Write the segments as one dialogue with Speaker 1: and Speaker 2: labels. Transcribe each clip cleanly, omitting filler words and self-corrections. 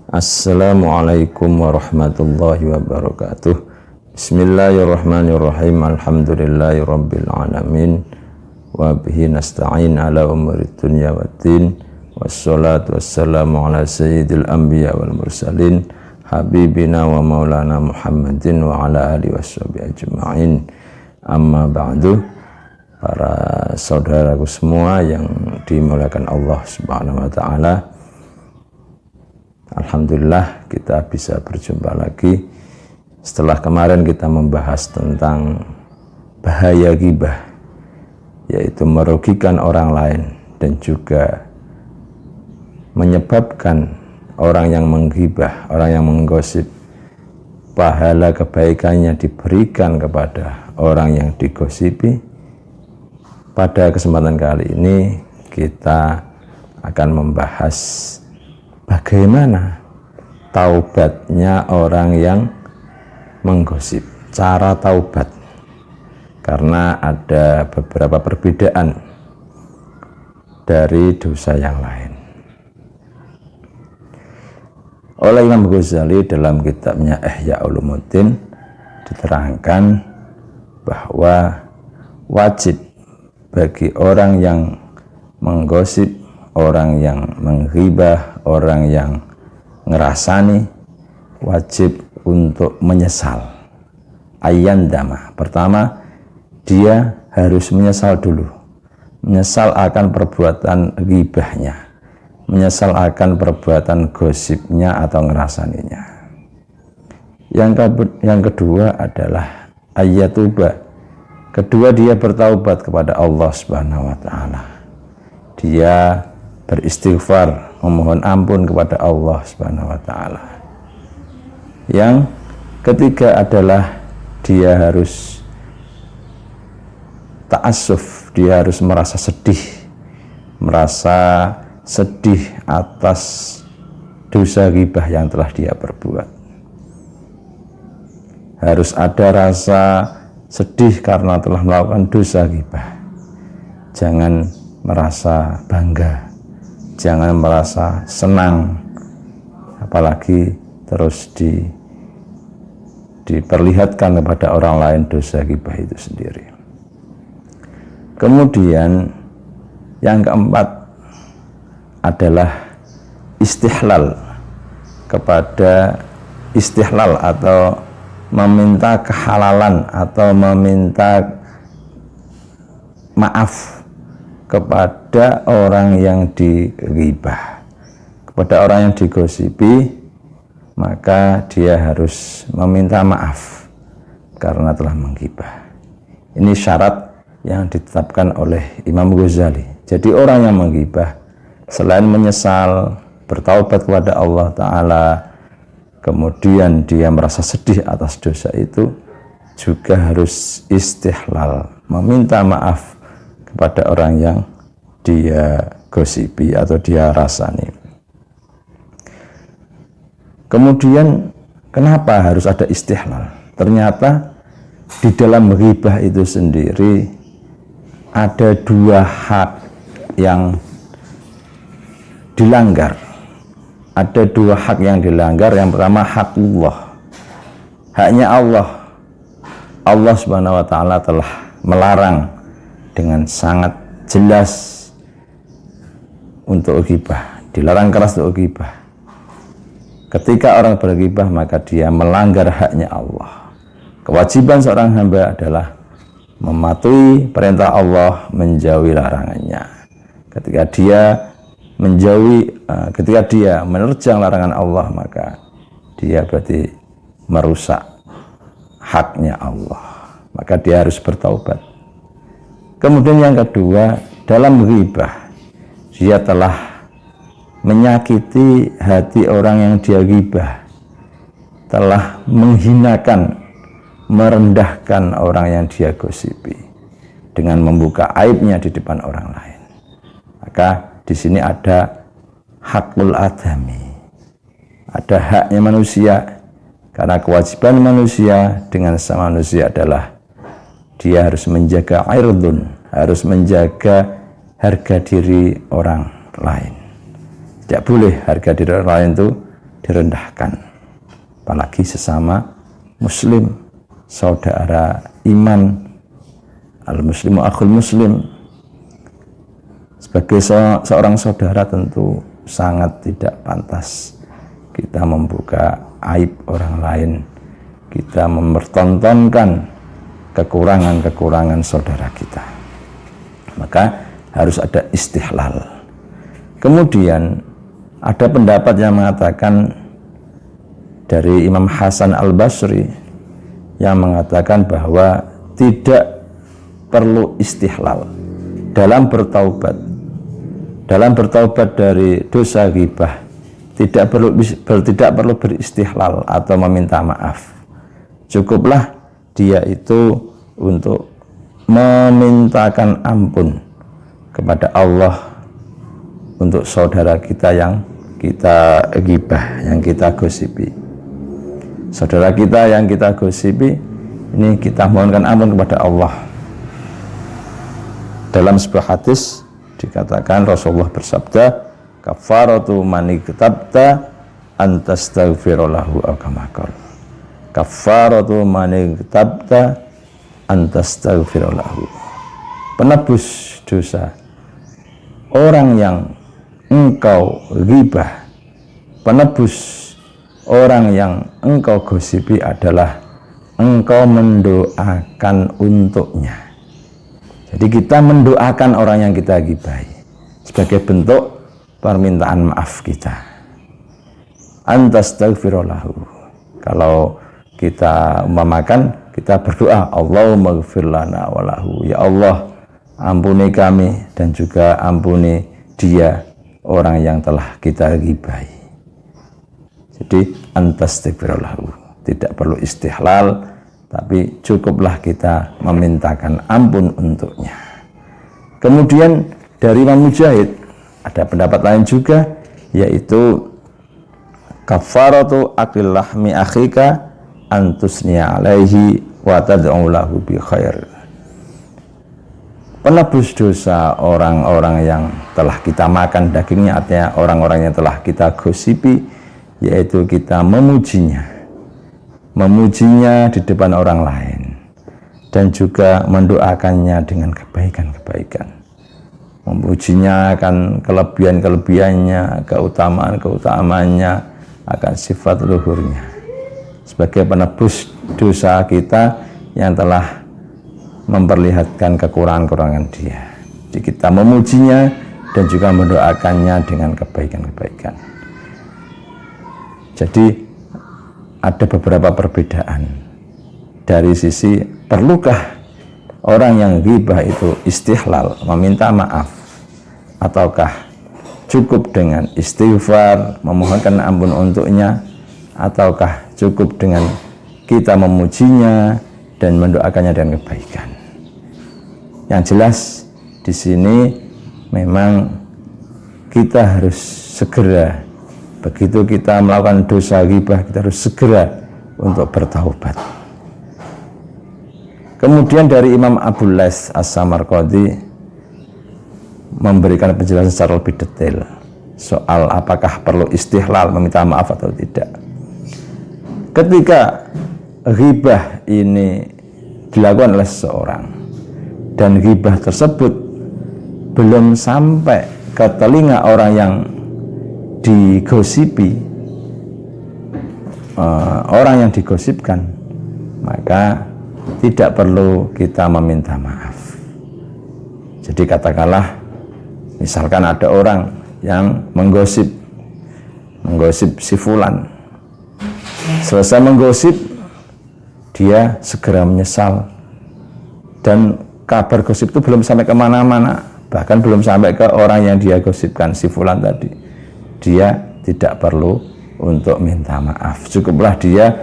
Speaker 1: Assalamualaikum warahmatullahi wabarakatuh. Bismillahirrahmanirrahim. Alhamdulillahirabbil alamin. Wa bihi nasta'in ala umurid dunya waddin. Wassalatu wassalamu ala sayyidil anbiya wal mursalin habibina wa maulana Muhammadin wa ala alihi washabihi ajma'in. Amma ba'du. Para saudaraku semua yang dimuliakan Allah Subhanahu wa taala, alhamdulillah kita bisa berjumpa lagi setelah kemarin kita membahas tentang bahaya ghibah, yaitu merugikan orang lain dan juga menyebabkan orang yang menggibah, orang yang menggosip, pahala kebaikannya diberikan kepada orang yang digosipi. Pada kesempatan kali ini kita akan membahas bagaimana taubatnya orang yang menggosip, cara taubat, karena ada beberapa perbedaan dari dosa yang lain. Oleh Imam Ghazali dalam kitabnya Ihya Ulumuddin diterangkan bahwa wajib bagi orang yang menggosip, orang yang menghibah, orang yang ngerasani, wajib untuk menyesal. Ayandama, pertama dia harus menyesal dulu, menyesal akan perbuatan ghibahnya, menyesal akan perbuatan gosipnya atau ngerasaninya. Yang kedua adalah ayatuba. Kedua, dia bertaubat kepada Allah Subhanahu wa taala. Dia beristighfar, memohon ampun kepada Allah Subhanahu wa taala. Yang ketiga adalah dia harus ta'assuf, dia harus merasa sedih atas dosa ghibah yang telah dia perbuat. Harus ada rasa sedih karena telah melakukan dosa ghibah. Jangan merasa bangga, jangan merasa senang, apalagi terus diperlihatkan kepada orang lain dosa ghibah itu sendiri. Kemudian yang keempat adalah istihlal atau meminta kehalalan atau meminta maaf kepada orang yang dighibah, kepada orang yang digosipi, maka dia harus meminta maaf karena telah menggibah. Ini syarat yang ditetapkan oleh Imam Ghazali. Jadi orang yang menggibah selain menyesal, bertaubat kepada Allah Ta'ala, kemudian dia merasa sedih atas dosa itu, juga harus istihlal, meminta maaf kepada orang yang dia gosipi atau dia rasani. Kemudian kenapa harus ada istihlal? Ternyata di dalam ghibah itu sendiri ada dua hak yang dilanggar. Ada dua hak yang dilanggar. Yang pertama hak Allah, haknya Allah. Allah Subhanahu wa taala telah melarang dengan sangat jelas untuk ghibah, dilarang keras untuk ghibah. Ketika orang berghibah maka dia melanggar haknya Allah. Kewajiban seorang hamba adalah mematuhi perintah Allah, menjauhi larangannya. Ketika dia menerjang larangan Allah, maka dia berarti merusak haknya Allah, maka dia harus bertaubat. Kemudian yang kedua, dalam ghibah dia telah menyakiti hati orang yang dia ghibah, telah menghinakan, merendahkan orang yang dia gosipi dengan membuka aibnya di depan orang lain. Maka di sini ada hakul adami, ada haknya manusia, karena kewajiban manusia dengan sama manusia adalah dia harus menjaga irdun, harus menjaga harga diri orang lain. Tidak boleh harga diri orang lain itu direndahkan, apalagi sesama muslim, saudara iman. Al-muslimu akhul muslim. Sebagai seorang saudara tentu sangat tidak pantas kita membuka aib orang lain, kita mempertontonkan kekurangan-kekurangan saudara kita. Maka harus ada istihlal. Kemudian ada pendapat yang mengatakan dari Imam Hasan Al-Basri yang mengatakan bahwa tidak perlu istihlal dalam bertaubat. Dalam bertaubat dari dosa ghibah tidak perlu beristihlal atau meminta maaf. Cukuplah dia itu untuk memintakan ampun kepada Allah untuk saudara kita yang kita ghibah, yang kita gosipi. Saudara kita yang kita gosipi ini kita mohonkan ampun kepada Allah. Dalam sebuah hadis dikatakan Rasulullah bersabda, kafaratu man iktabta antastaghfira lahu aw kama qala. Kafaratu man iktabta antastaghfira lahu. Penebus dosa orang yang engkau ghibah, penebus orang yang engkau gosipi adalah engkau mendoakan untuknya. Jadi kita mendoakan orang yang kita ghibahi sebagai bentuk permintaan maaf kita. Antastaghfirulahu. Kalau kita umpamakan, kita berdoa, Allahumma ighfir lana wa lahu. Ya Allah, ampuni kami dan juga ampuni dia, orang yang telah kita ghibahi. Jadi antastaghfirulahu. Tidak perlu istihlal, tapi cukuplah kita memintakan ampun untuknya. Kemudian dari Imam Mujahid ada pendapat lain juga, yaitu kafaratu akil lahmi akhika antusniya alaihi wa tad'u lahu bi khair. Penebus dosa orang-orang yang telah kita makan dagingnya, artinya orang-orang yang telah kita gosipi, yaitu kita memujinya di depan orang lain dan juga mendoakannya dengan kebaikan-kebaikan, memujinya akan kelebihan-kelebihannya, keutamaan-keutamaannya, akan sifat luhurnya sebagai penebus dosa kita yang telah memperlihatkan kekurangan-kekurangan dia. Jadi kita memujinya dan juga mendoakannya dengan kebaikan-kebaikan. Jadi ada beberapa perbedaan dari sisi perlukah orang yang ghibah itu istihlal, meminta maaf, ataukah cukup dengan istighfar, memohonkan ampun untuknya, ataukah cukup dengan kita memujinya dan mendoakannya dengan kebaikan. Yang jelas di sini memang kita harus segera, begitu kita melakukan dosa ghibah, kita harus segera untuk bertaubat. Kemudian dari Imam Abul Laits As-Samarqandi memberikan penjelasan secara lebih detail soal apakah perlu istihlal, meminta maaf atau tidak. Ketika ghibah ini dilakukan oleh seseorang dan ghibah tersebut belum sampai ke telinga orang yang digosipi, orang yang digosipkan, maka tidak perlu kita meminta maaf. Jadi katakanlah misalkan ada orang yang menggosip si fulan, selesai menggosip dia segera menyesal dan kabar gosip itu belum sampai kemana-mana, bahkan belum sampai ke orang yang dia gosipkan, si fulan tadi. Dia tidak perlu untuk minta maaf, cukuplah dia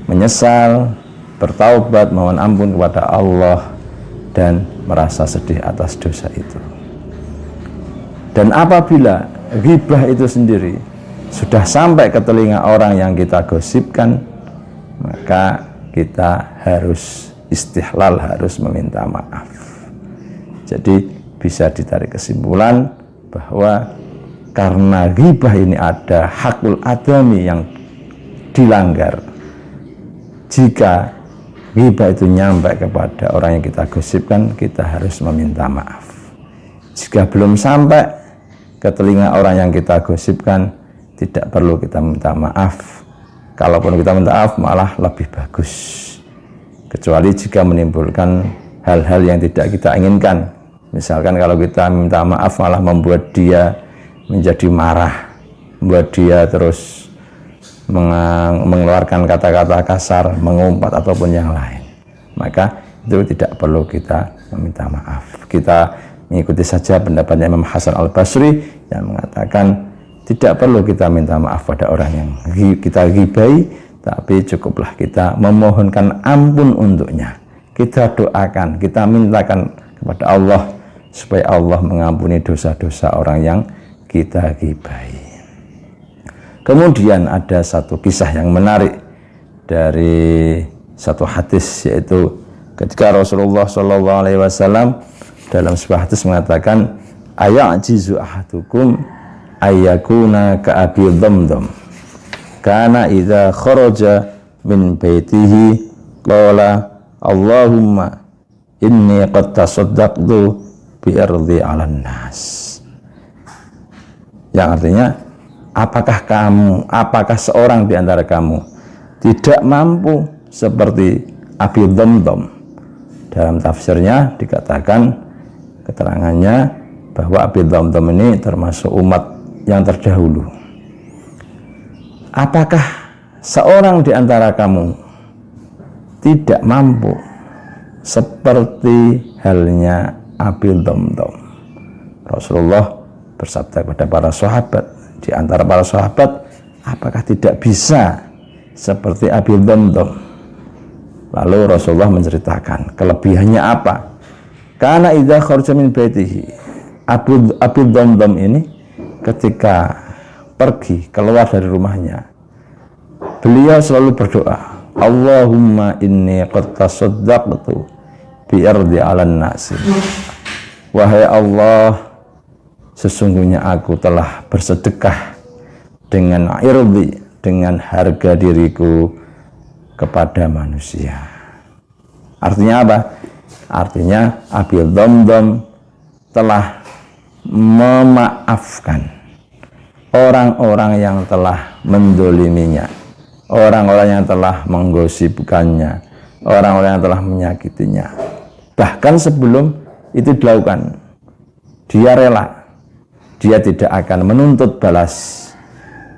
Speaker 1: menyesal, bertaubat, mohon ampun kepada Allah dan merasa sedih atas dosa itu. Dan apabila ghibah itu sendiri sudah sampai ke telinga orang yang kita gosipkan, maka kita harus istihlal, harus meminta maaf. Jadi bisa ditarik kesimpulan bahwa karena ghibah ini ada hakul adami yang dilanggar. Jika ghibah itu nyampe kepada orang yang kita gosipkan, kita harus meminta maaf. Jika belum sampai ke telinga orang yang kita gosipkan, tidak perlu kita minta maaf. Kalaupun kita minta maaf malah lebih bagus, kecuali jika menimbulkan hal-hal yang tidak kita inginkan. Misalkan kalau kita minta maaf malah membuat dia menjadi marah, membuat dia terus mengeluarkan kata-kata kasar, mengumpat ataupun yang lain, maka itu tidak perlu kita meminta maaf. Kita mengikuti saja pendapatnya Imam Hasan Al-Basri yang mengatakan tidak perlu kita minta maaf pada orang yang kita ghibai, tapi cukuplah kita memohonkan ampun untuknya. Kita doakan, kita mintakan kepada Allah supaya Allah mengampuni dosa-dosa orang yang kita ghibai. Kemudian ada satu kisah yang menarik dari satu hadis, yaitu ketika Rasulullah SAW dalam sebuah hadis mengatakan, ayajizu ahadukum ayyakuna ka'abi dhamdham kana idza kharaja min baitihi qala Allahumma inni qad tasaddaqtu bi ardi 'alan nas. Yang artinya, apakah seorang di antara kamu tidak mampu seperti Abi Dhamdham? Dalam tafsirnya dikatakan, keterangannya bahwa Abi Dhamdham ini termasuk umat yang terdahulu. Apakah seorang di antara kamu tidak mampu seperti halnya Abi Dhamdham? Rasulullah bersabda kepada para sahabat, di antara para sahabat, apakah tidak bisa seperti Abi Dhamdham? Lalu Rasulullah menceritakan kelebihannya apa. Karena idza kharaja min baitihi, Abi Dhamdham ini ketika pergi keluar dari rumahnya, beliau selalu berdoa, Allahumma inni qad tasaddaqtu bi ardi 'alan nas. Wahai Allah, sesungguhnya aku telah bersedekah dengan irdi, dengan harga diriku kepada manusia. Artinya apa? Artinya Abi Dhamdham telah memaafkan orang-orang yang telah mendoliminya, orang-orang yang telah menggosipkannya, orang-orang yang telah menyakitinya. Bahkan sebelum itu dilakukan, dia rela, dia tidak akan menuntut balas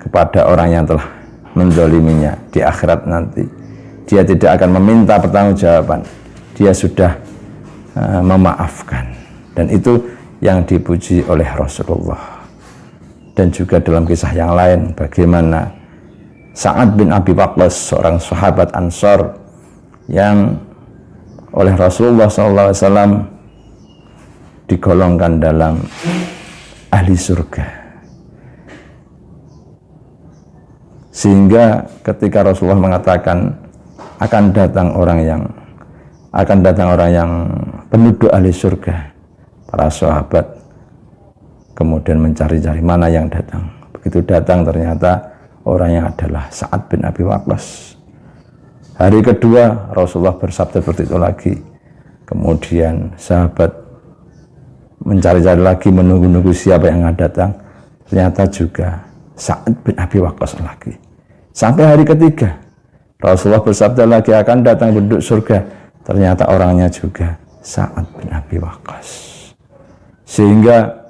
Speaker 1: kepada orang yang telah mendoliminya di akhirat nanti. Dia tidak akan meminta pertanggungjawaban, dia sudah memaafkan. Dan itu yang dipuji oleh Rasulullah. Dan juga dalam kisah yang lain, bagaimana Sa'ad bin Abi Waqqas, seorang sahabat Ansor yang oleh Rasulullah SAW digolongkan dalam ahli surga, sehingga ketika Rasulullah mengatakan akan datang orang yang penduduk ahli surga, para sahabat kemudian mencari-cari mana yang datang. Begitu datang, ternyata orangnya adalah Sa'ad bin Abi Waqqas. Hari kedua Rasulullah bersabda seperti itu lagi. Kemudian sahabat mencari-cari lagi, menunggu-nunggu siapa yang akan datang. Ternyata juga Sa'ad bin Abi Waqqas lagi. Sampai hari ketiga Rasulullah bersabda lagi, akan datang penduduk surga. Ternyata orangnya juga Sa'ad bin Abi Waqqas. Sehingga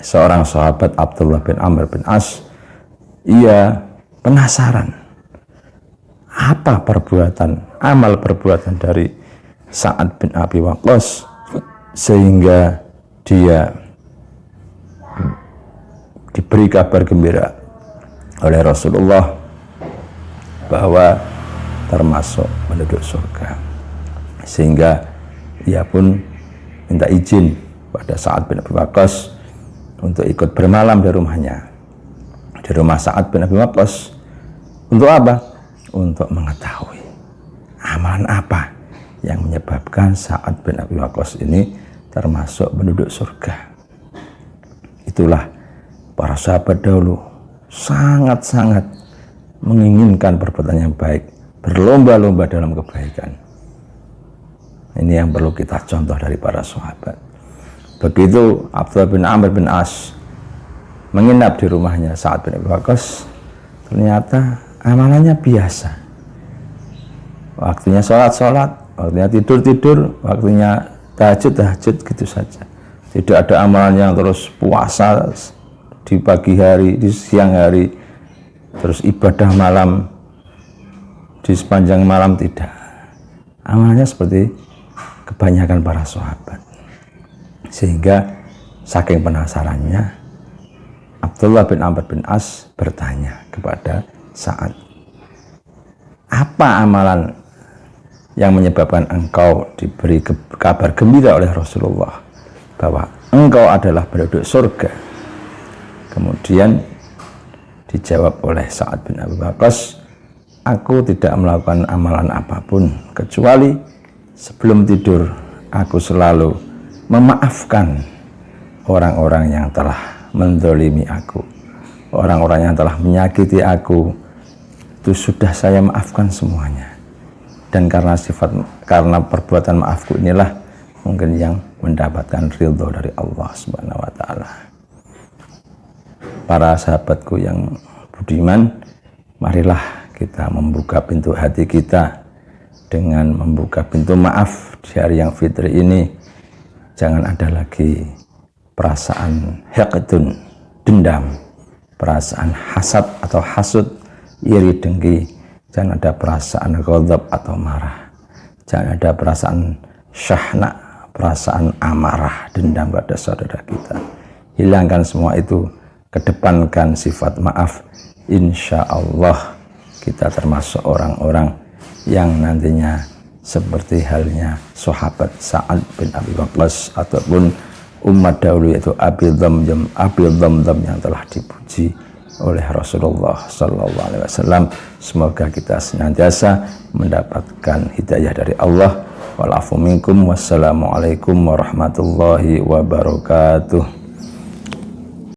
Speaker 1: seorang sahabat Abdullah bin Amr bin As, ia penasaran apa amal perbuatan dari Sa'ad bin Abi Waqqas sehingga dia diberi kabar gembira oleh Rasulullah bahwa termasuk penduduk surga. Sehingga ia pun minta izin pada Sa'ad bin Abi Waqqas untuk ikut bermalam di rumahnya, di rumah Sa'ad bin Abi Waqqas. Untuk apa? Untuk mengetahui amalan apa yang menyebabkan Sa'ad bin Abi Waqqas ini termasuk penduduk surga. Itulah para sahabat dahulu sangat-sangat menginginkan perbuatan yang baik, berlomba-lomba dalam kebaikan. Ini yang perlu kita contoh dari para sahabat. Begitu Abdullah bin Amr bin As menginap di rumahnya Sa'ad bin Abi Waqqas, ternyata amalannya biasa. Waktunya sholat, waktunya tidur, waktunya tahajud gitu saja. Tidak ada amalan yang terus puasa di pagi hari, di siang hari, terus ibadah malam di sepanjang malam, tidak. Amalannya seperti kebanyakan para sahabat. Sehingga saking penasarannya, Abdullah bin Amr bin As bertanya kepada Sa'ad, apa amalan yang menyebabkan engkau diberi kabar gembira oleh Rasulullah bahwa engkau adalah penduduk surga? Kemudian dijawab oleh Sa'ad bin Abi Waqqas, aku tidak melakukan amalan apapun kecuali sebelum tidur aku selalu memaafkan orang-orang yang telah menzalimi aku, orang-orang yang telah menyakiti aku, itu sudah saya maafkan semuanya. Dan karena perbuatan maafku inilah mungkin yang mendapatkan ridho dari Allah Subhanahu wa Ta'ala. Para sahabatku yang budiman, marilah kita membuka pintu hati kita dengan membuka pintu maaf di hari yang fitri ini. Jangan ada lagi perasaan haqdun, dendam, perasaan hasad atau hasud, iri dengki. Jangan ada perasaan ghadab atau marah. Jangan ada perasaan syahna, perasaan amarah, dendam pada saudara kita. Hilangkan semua itu, kedepankan sifat maaf. Insya Allah kita termasuk orang-orang yang nantinya seperti halnya sahabat Sa'ad bin Abi Waqqas ataupun umat dahulu, yaitu Abi Dhamdam yang telah dipuji oleh Rasulullah Sallallahu Alaihi Wasallam. Semoga kita senantiasa mendapatkan hidayah dari Allah. Walafu minkum, wassalamualaikum warahmatullahi wabarakatuh.